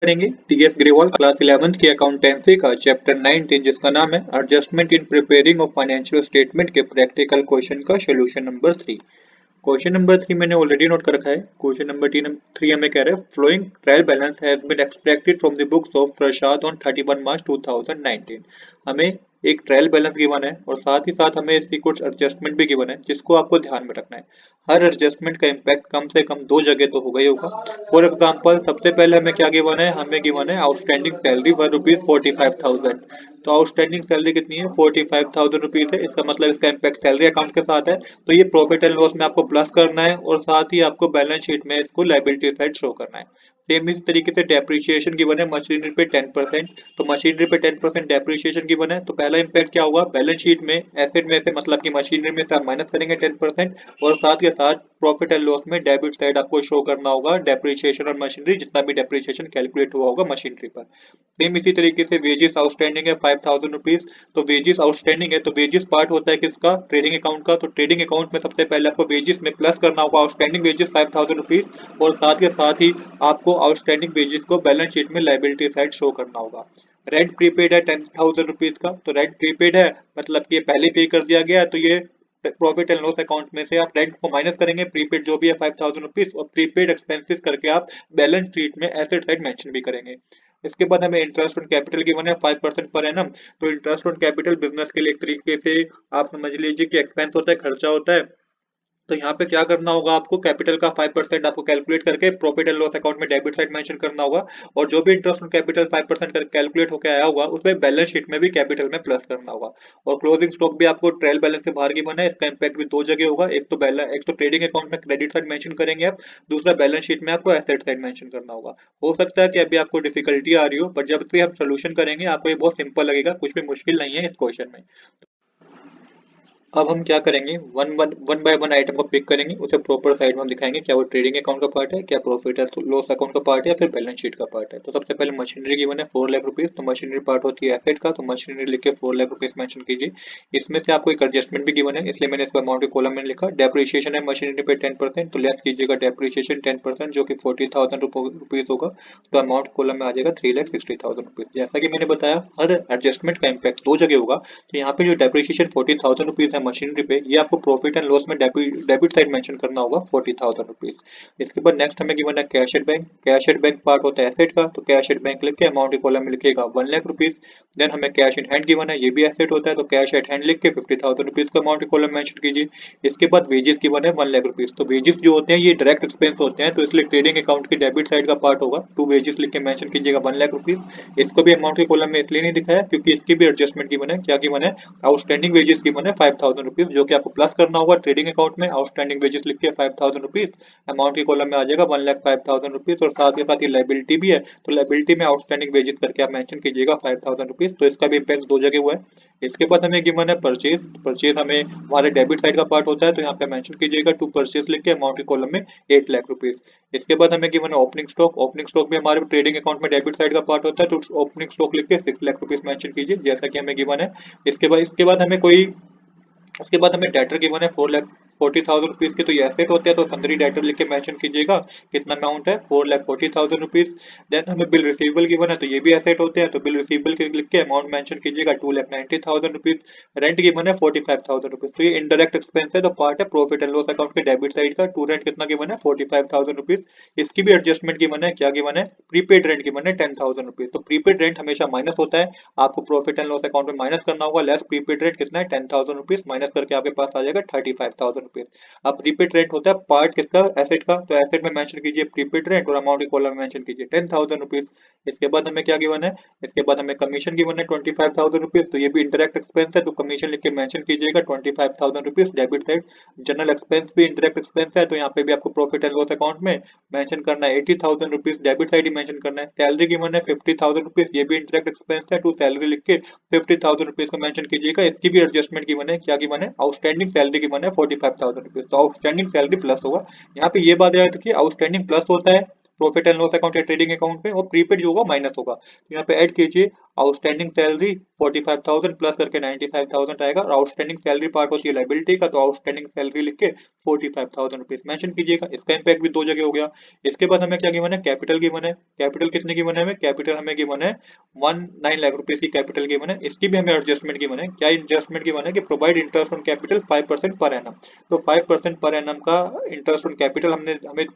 करेंगे TS Grewal class 11th की accountancy का चैप्टर 19 जिसका नाम है adjustment in preparing of financial statement के प्रैक्टिकल क्वेश्चन का सोल्यूशन नंबर 3। क्वेश्चन नंबर 3 मैंने ऑलरेडी नोट कर रखा है। क्वेश्चन नंबर 3 हमें कह रहा है following trial balance has been extracted from the books of Prasad on 31 March 2019। हमें एक ट्रायल बैलेंस गिवन है और साथ ही साथ हमें इसकी कुछ एडजस्टमेंट भी गिवन है जिसको आपको ध्यान में रखना है। हर एडजस्टमेंट का इम्पैक्ट कम से कम दो जगह तो होगा ही होगा। फॉर एग्जाम्पल सबसे पहले हमें क्या गिवन है, हमें गिवन है आउटस्टैंडिंग सैलरी फॉर ₹45,000। तो आउटस्टैंडिंग सैलरी कितनी है, 45,000 रुपीज है। इसका मतलब इसका इम्पैक्ट सैलरी अकाउंट के साथ है, तो ये प्रॉफिट एंड लॉस में आपको प्लस करना है और साथ ही आपको बैलेंस शीट में इसको लायबिलिटी साइड शो करना है। सेम इस तरीके से डेप्रिसिएशन गिवन है मशीनरी पे 10%। तो मशीनरी पे 10% डेप्रिसिएशन गिवन है, तो पहला इम्पैक्ट क्या होगा, बैलेंस शीट में एसेट में से मतलब कि मशीनरी में से आप माइनस करेंगे 10% और साथ के साथ प्रॉफिट एंड लॉस में डेबिट साइड आपको शो करना होगा डेप्रिसिएशन और मशीनरी, जितना भी डेप्रिसिएशन कैलकुलेट हुआ होगा मशीनरी पर। सेम इसी तरीके से वेजेस आउटस्टैंडिंग है 5,000 रुपीज। तो वेजेस आउटस्टैंडिंग है तो वेजेस पार्ट होता है किसका, ट्रेडिंग अकाउंट का। तो ट्रेडिंग अकाउंट में सबसे पहले आपको वेजेस में प्लस करना होगा आउटस्टैंडिंग वेजेस 5,000 रुपीज और साथ के साथ ही आपको आउटस्टैंडिंग वेजेस को बैलेंस शीट में लायबिलिटी साइड शो करना होगा। रेंट प्रीपेड है 10,000 रुपीज का, तो रेंट प्रीपेड है मतलब कि ये पहले पे कर दिया गया है, तो ये प्रॉफिट एंड लॉस अकाउंट में से आप रेंट को माइनस करेंगे, प्रीपेड जो भी है 5,000 रुपीज और प्रीपेड एक्सपेंसेस करके आप बैलेंस शीट में एसेट साइड मेंशन भी करेंगे। इसके बाद हमें इंटरेस्ट ऑन कैपिटल गिवन है 5% पर एनम। तो इंटरेस्ट ऑन कैपिटल बिजनेस के लिए एक तरीके से आप समझ लीजिए कि एक्सपेंस होता है, खर्चा होता है। तो यहाँ पे क्या करना होगा, आपको कैपिटल का 5% आपको कैलकुलेट करके प्रॉफिट एंड लॉस अकाउंट में डेबिट साइड मेंशन करना होगा और जो भी इंटरेस्ट ऑन कैपिटल 5% कर कैलकुलेट होकर आया होगा उसमें बैलेंस शीट में भी कैपिटल में प्लस करना होगा। और क्लोजिंग स्टॉक भी आपको ट्रायल बैलेंस से बाहर गिवन है, इसका इम्पैक्ट भी दो जगह होगा। एक तो ट्रेडिंग अकाउंट में क्रेडिट साइड मेंशन करेंगे आप, दूसरा बैलेंस शीट में आपको एसेट साइड मेंशन करना होगा। हो सकता है कि अभी आपको डिफिकल्टी आ रही हो, पर जब से हम सोल्यूशन करेंगे आपको ये बहुत सिंपल लगेगा, कुछ भी मुश्किल नहीं है इस क्वेश्चन में। अब हम क्या करेंगे, वन बाय वन आइटम को पिक करेंगे, उसे प्रॉपर साइड में हम दिखाएंगे क्या वो ट्रेडिंग अकाउंट का पार्ट है, क्या प्रॉफिट एंड लॉस अकाउंट का पार्ट है, फिर बैलेंस शीट का पार्ट है। तो सबसे पहले मशीनरी गिवन है 4 लाख रुपीज, तो मशीनरी पार्ट होती है एसेट का, तो मशीनरी लिख के 4 लाख रुपीज मेंशन कीजिए। इसमें से आपको एक एडजस्टमेंट भी गिवन है इसलिए मैंने इसको अमाउंट के कॉलम में लिखा। डेप्रिसिएशन है मशीनरी पे 10%, तो लेस कीजिएगा डेप्रिसिएशन 10% जो कि 40,000 रुपीज होगा। तो अमाउंट कॉलम में आ जाएगा 3,60,000 रुपीज। जैसा कि मैंने बताया हर एडजस्टमेंट का इम्पैक्ट दो जगह होगा। तो यहाँ पे जो डेप्रिसिएशन 40,000 रुपीज है मशीनरी पे, ये आपको प्रॉफिट एंड लॉस में डेबिट साइड मेंशन करना होगा 40,000 रुपीज। इसके बाद नेक्स्ट हमें गिवन है cash at bank. Cash at bank part होता है एसेट का, तो कैश एट बैंक लिख के अमाउंट के कॉलम में लिखिएगा 1 लाख रुपीज। देन हमें कैश इन हैंड गिवन है, ये भी एसेट होता है, तो कैश एट हैंड लिख के 50,000 रुपीज का अमाउंट के कॉलम मेंशन कीजिए। इसके बाद वेजेस गिवन है 1 लाख रुपीज। तो वेजेस जो होते हैं ये डायरेक्ट एक्सपेंस होते हैं, तो इसलिए ट्रेडिंग अकाउंट की डेबिट साइड का पार्ट होगा। टू वेजेस लिख के मेंशन कीजिएगा 1 लाख रुपीज। इसको भी अमाउंट के कॉलम में इसलिए नहीं दिखाया क्योंकि इसकी भी एडजस्टमेंट गिवन है। क्या गिवन है, आउटस्टैंडिंग वेजेस गिवन है 5,000 रुपीज, जो कि आपको प्लस करना होगा ट्रेडिंग अकाउंट में। आउटस्टैंडिंग वेजेस लिख के 5,000 रुपीज, अमाउंट के कॉलम में आ जाएगा 1,05,000 रुपीज और साथ के साथ ये लाइबिलिटी भी है, तो लाइबिलिटी में आउटस्टैंडिंग वेजेस करके आप मेंशन कीजिएगा 5,000 रुपीज। तो इसका भी इम्पैक्ट दो जगह हुआ है। इसके बाद हमें गिवन है परचेज। परचेज हमें हमारे डेबिट साइड का पार्ट होता है, तो यहाँ पे मेंशन कीजिएगा टू परचेज लिख के अमाउंट के कॉलम में 8 लाख रुपीज। इसके बाद हमें गिवन है ओपनिंग स्टॉक। ओपनिंग स्टॉक भी हमारे ट्रेडिंग अकाउंट में डेबिट साइड का पार्ट होता है, तो ओपनिंग स्टॉक लिख के 6 लाख रुपीज मेंशन कीजिए जैसा कि हमें गिवन है। इसके बाद हमें कोई उसके बाद हमें डेटर गिवन है 4,40,000 रुपीज के, तो ये एसेट होते हैं, तो सन्दरी डेटर लिख के मेंशन कीजिएगा कितना अमाउंट है 4,40,000 रुपीज। देन हमें बिल रिसीवेबल गिवन है, तो ये भी एसेट होते हैं, तो बिल रिसीवेबल के लिख के अमाउंट मेंशन कीजिएगा 2,90,000 रुपीज। रेंट गिवन है 45,000 रुपीज, तो ये इनडायरेक्ट एक्सपेंस है, तो पार्ट है प्रॉफिट एंड लॉस अकाउंट के डेबिट साइड का। टू रेंट कितना गिवन है 45,000 रुपीज। इसकी भी एडजस्टमेंट गिवन है, क्या गिवन है, प्रीपेड रेंट गिवन है 10,000 रुपीज। तो प्रीपेड रेंट हमेशा माइनस होता है, आपको प्रॉफिट एंड लॉस अकाउंट में माइनस करना होगा। लेस प्रीपेड रेट कितना है 10,000 रुपीज, माइनस करके आपके पास आ जाएगा 35,000 रुपीज। अब प्रीपेड रेट होता है पार्ट किसका, एसेट का, तो एसेट में मेंशन कीजिए प्रीपेड रेट और अमाउंट के कॉलम में मेंशन कीजिए 10,000 रुपीज। इसके बाद हमें क्या गिवन है, इसके बाद हमें कमीशन गिवन है 25,000 रुपीज, तो ये भी इंटरेक्ट एक्सपेंस है, तो कमीशन लिख के मेंशन कीजिएगा 25,000 rupees debit side. General expense भी इंटरेक्ट एक्सपेंस है, तो यहाँ पे भी आपको प्रॉफिट एंड लॉस अकाउंट में मेंशन करना है 80,000 रुपीज डेबिट साइड ही मेंशन करना है। सैलरी गिवन है 50,000 रुपीज, ये भी इंटरेक्ट एक्सपेंस है, टू सैलरी लिख के 50,000 रुपीज को मेंशन कीजिएगा। इसकी भी एडजस्टमेंट गिवन है, क्या गिवन है, आउटस्टैंडिंग सैलरी गिवन है 45,000 रुपीज, तो आउटस्टैंडिंग सैलरी प्लस होगा। यहाँ पे ये बात याद रखिए, आउटस्टैंडिंग प्लस होता है प्रॉफिट एंड लॉस अकाउंट या ट्रेडिंग अकाउंट में, और प्रीपेड जो होगा माइनस होगा। तो यहाँ पे ऐड कीजिए आउटस्टैंडिंग सैलरी 45,000 प्लस करके 95,000 आएगा, और आउटस्टैंडिंग सैलरी पार्ट होती है लाइबिलिटी का, तो आउटस्टैंडिंग सैलरी लिख के 45,000 रुपीज मेंशन कीजिएगा। इसका इम्पैक्ट भी दो जगह हो गया। इसके बाद हमें क्या गिवन है, कैपिटल गिवन है। कैपिटल कितने गिवन है हमें, कैपिटल हमें गिवन है 19 लाख रुपीज की कैपिटल गिवन है। इसकी भी हमें एडजस्टमेंट गिवन है। क्या एडजस्टमेंट गिवन है कि provide interest on capital 5% per annum. तो 5% पर एनम का इंटरेस्ट ऑन कैपिटल हमें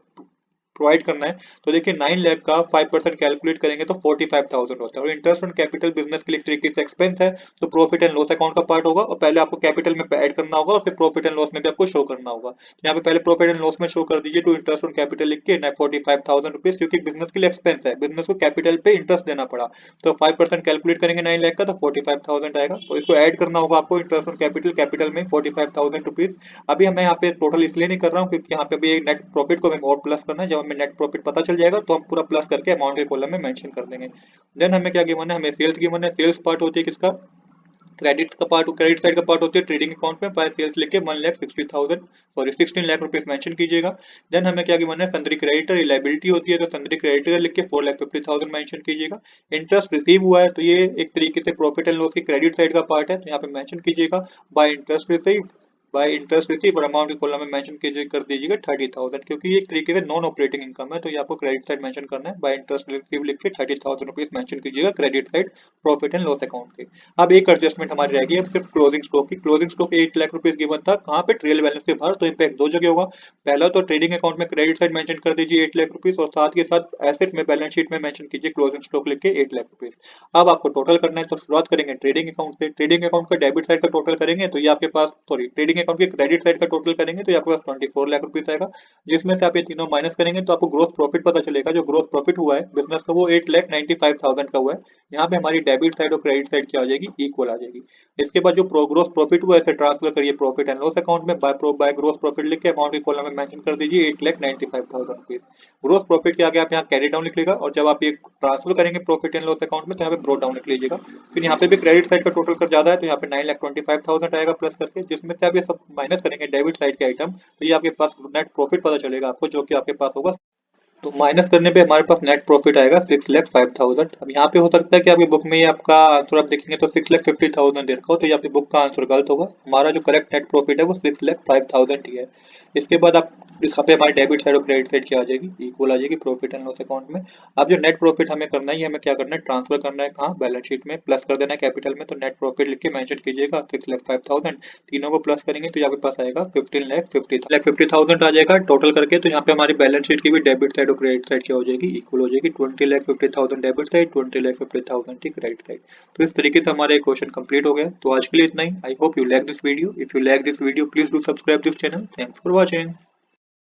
प्रोवाइड करना है। तो देखिए 9 लाख का 5% कैलकुलेट करेंगे तो 45,000 होता है, और इंटरेस्ट ऑन कैपिटल बिजनेस के लिए एक तरीके से एक्सपेंस है, तो प्रॉफिट एंड लॉस अकाउंट का पार्ट होगा, और पहले आपको कैपिटल में ऐड करना होगा और फिर प्रॉफिट एंड लॉस में भी आपको शो करना होगा। तो यहाँ पे पहले प्रॉफिट एंड लॉस में शो कर दीजिए टू इंटरेस्ट ऑन कैपिटल लिख के 45,000 रुपीज, क्योंकि बिजनेस के लिए एक्सपेंस है, बिजनेस को कैपिटल पे इंटरेस्ट देना पड़ा। तो 5% कैलकुलेट करेंगे 9 लाख का, तो 45,000 आएगा। तो इसको ऐड करना होगा आपको इंटरेस्ट ऑन कैपिटल में 45,000 रुपीज। अभी मैं यहाँ पे टोटल इसलिए नहीं कर रहा हूँ क्योंकि यहाँ पे भी नेट प्रॉफिट को हमें और प्लस करना है। जब हमें नेट प्रॉफिट पता चल जाएगा तो हम पूरा प्लस करके अमाउंट के कॉलम में मेंशन कर देंगे। देन हमें क्या गिवन है, हमें सेल्स गिवन है। सेल्स पार्ट होती है किसका, क्रेडिट का पार्ट, क्रेडिट साइड का पार्ट होती है ट्रेडिंग अकाउंट में। बाय सेल्स लिख के 1,60,000 सॉरी 16 लाख रुपीज मेंशन कीजिएगा। देन हमें क्या गिवन है, सन्ड्री क्रेडिटर लायबिलिटी होती है, तो सन्ड्री क्रेडिटर लिख के 4,50,000 मेंशन कीजिएगा। इंटरेस्ट रिसीव हुआ है, तो ये एक तरीके से प्रॉफिट एंड लॉस की क्रेडिट साइड का पार्ट है, तो यहाँ पे मेंशन कीजिएगा bye interest receive, bye interest receive, और अमाउंट के कॉलम में मेंशन कीजिए कर दीजिएगा 30,000, क्योंकि ये एक तरीके से नॉन ऑपरेटिंग इनकम है, तो ये आपको क्रेडिट साइड मेंशन करना है। बाय इंटरेस्ट रिसीव लिख के 30,000 रुपीज मेंशन कीजिएगा credit side profit and loss account के। अब एक एडजस्टमेंट हमारी रहेगी अब सिर्फ क्लोजिंग स्टॉक की। Closing stock 8 lakh rupees given था, कहाँ पे, ट्रेल बैलेंस के बाहर, तो इम्पैक्ट दो जगह होगा। पहला तो ट्रेडिंग अकाउंट में क्रेडिट साइड मेंशन कर दीजिए 8 लाख रुपीज, और साथ के साथ एसेट में बैलेंस शीट में मेंशन कीजिए क्लोजिंग स्टॉक लिख के 8 लाख रुपीज। अब आपको टोटल करना है, तो शुरुआत करेंगे ट्रेडिंग अकाउंट से। ट्रेडिंग अकाउंट का डेबिट साइड का टोटल करेंगे तो ये आपके पास, सॉरी ट्रेडिंग अकाउंट के क्रेडिट साइड का टोटल करेंगे तो ये आपके पास 24 लाख रुपीज आएगा, जिसमें से आप ये तीनों माइनस करेंगे तो आपको ग्रोस प्रॉफिट पता चलेगा। जो ग्रोस प्रॉफिट हुआ है बिजनेस का वो 8,95,000 का हुआ है। यहाँ पे हमारी डेबिट साइड और क्रेडिट साइड क्या आ जाएगी, इक्वल आ जाएगी। इसके बाद जो ग्रोस प्रॉफिट हुआ है इसे ट्रांसफर करिए प्रॉफिट एंड लॉस अकाउंट में, बाय ग्रोस प्रॉफिट लिख के अमाउंट के कॉलम में मेंशन कर दीजिए 8,95,000 रुपीज। ग्रोस प्रॉफिट के आगे आप यहाँ कैरी डाउन लिख लीजिएगा, और जब आप ये ट्रांसफर करेंगे प्रॉफिट एंड लॉस अकाउंट में तो यहाँ पे ब्रो डाउन लिख लीजिएगा। फिर यहाँ पे भी क्रेडिट साइड का टोटल कर ज्यादा है, तो यहाँ पे 9,25,000 आएगा प्लस करके, जिसमें से आप ये सब माइनस करेंगे डेबिट साइड के आइटम, तो ये आपके पास नेट प्रॉफिट पता चलेगा आपको, जो कि आपके पास होगा। तो माइनस करने पे हमारे पास नेट प्रॉफिट आएगा 6,05,000। अब यहाँ पे हो सकता है कि आपकी बुक में ये आपका आंसर आप देखेंगे तो 6,50,000 दे रखा हो, तो ये आपकी बुक का आंसर गलत होगा। हमारा जो करेक्ट नेट प्रॉफिट है वो 6,05,000 ही है। इसके बाद आप यहाँ पे हमारी डेबिट साइड और क्रेडिट साइड क्या आ जाएगी, इक्वल आ जाएगी प्रॉफिट एंड लॉस अकाउंट में। अब जो नेट प्रॉफिट हमें करना है, ये हमें क्या करना है, ट्रांसफर करना है कहाँ, बैलेंस शीट में प्लस कर देना है कैपिटल में। तो नेट प्रॉफिट लिख के मेंशन कीजिएगा 6,05,000, तीनों को प्लस करेंगे तो यहाँ पे पास आएगा 15,50,000 आ जाएगा टोटल करके। तो यहाँ पे हमारी बैलेंस शीट की भी डेबिट साइड और क्रेडिट साइड क्या हो जाएगी, इक्वल हो जाएगी। 20,50,000 डेबिट साइड, 20,50,000 की क्रेडिट साइड। तो इस तरीके से हमारा एक क्वेश्चन कंप्लीट हो गया। तो आज के लिए इतना ही। I hope you like this video. If you like this video please do subscribe this channel. Thanks for watching.